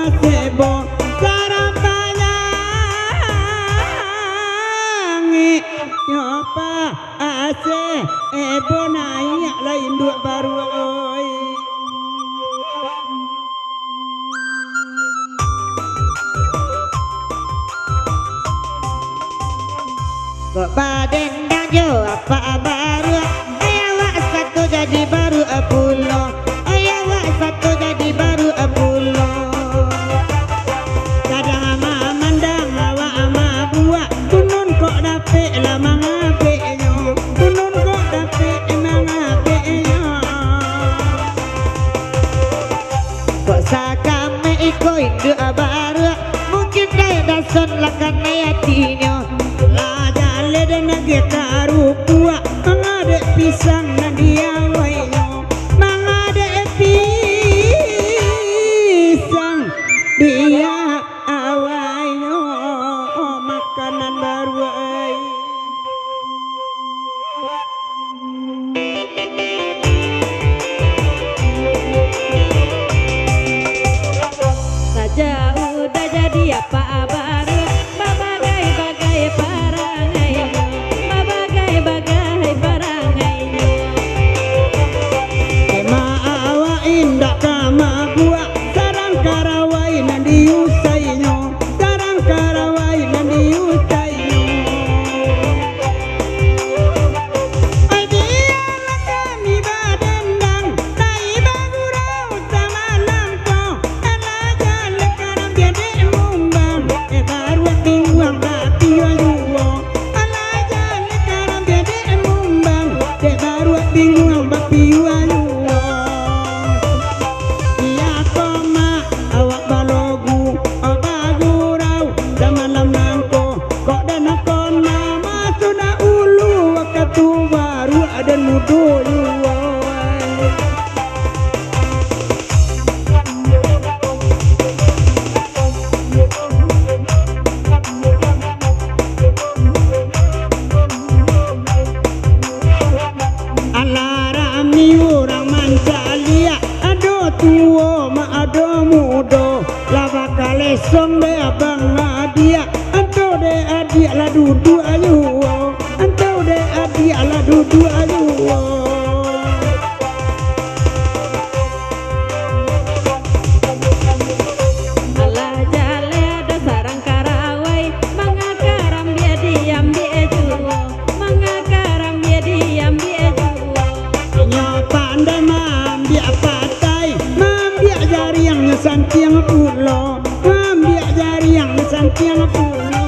basebo sarapanyangi nyopa ase ebo naik lain dua baru oi kok badan jo apa baru ayawak satu jadi baru pulau ayawak satu jadi baru pulau kadang ama mandang awak ama buat kunun kok dapet lama ngapeknya kunun kok dapet emang ngapeknya kok sakame iko indu baru mungkin daya dason lakan ayatinya dan kita rupa mengadek pisang dan diawainya mengadek pisang dia awainya makanan baru saja udah jadi apa baru bagai parangai bagai barangainya ema awak indah kama buat sarang karawai nanti usainya sarang karawai nanti usainya ai biarlah kami badendang tai bagurau sama lampo ala jale karam biade mumbang baru tingguang tapi ayuwo bingung bapi wayu iya koma awak balogu bagurau dan malam nangko kok dana kona masuna ulu wakatu baru ada nudo tuo ma ado mudo lava kalesong de abang adia anto de adia la dudu ayu anto de adia la dudu ayu alah jale ada sarang karawai mangakaram dia diam dia juo mangakaram dia diam dia juo nyopan de mam dia patai mambiak jari yang santiang pulo mambiak jari yang santiang pulo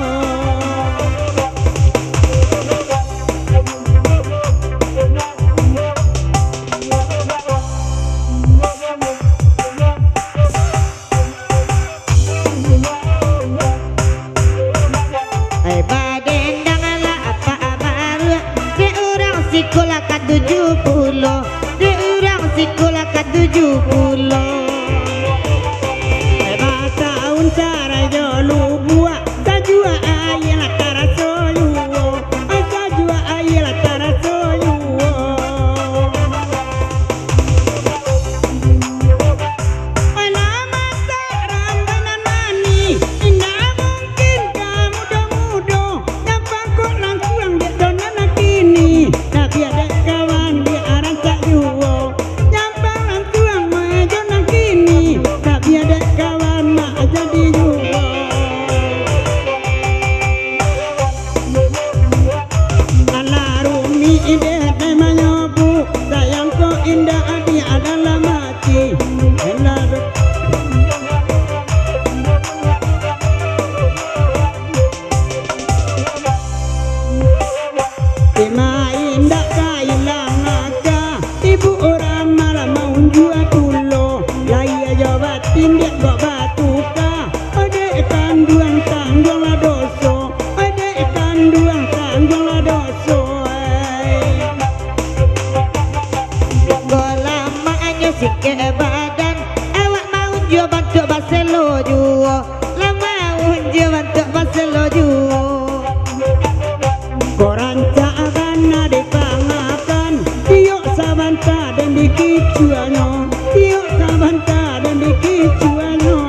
ai badendang ala apa baru de orang sekolah ke 70 de orang sekolah ke 70 tahun cara jolu buat tajua ayah tara soyu tajua ayah tara soyu alamat rambanan mani indah mungkin kamu mudo nyapa kok langsung di donan kini tapi ada kawan di arah tak juo nyapa langsung majon kini tapi ada kawan mak jadi juo alarumi ide temanya bu sayang kok indah adi adalah mati enar tema indah kailang aga ibu orang malah mau jual pulo laya jawab tindak kok batuka ade kanduang tanggung la doso ade kanduang tanggung la doso lama aja sikit badan awak mau jual bantu baselo juo lama mau jual bantu baselo juo koran caabana dipangakan tiok sabanta dan dikicuanyo tiok sabanta dan dikicuanyo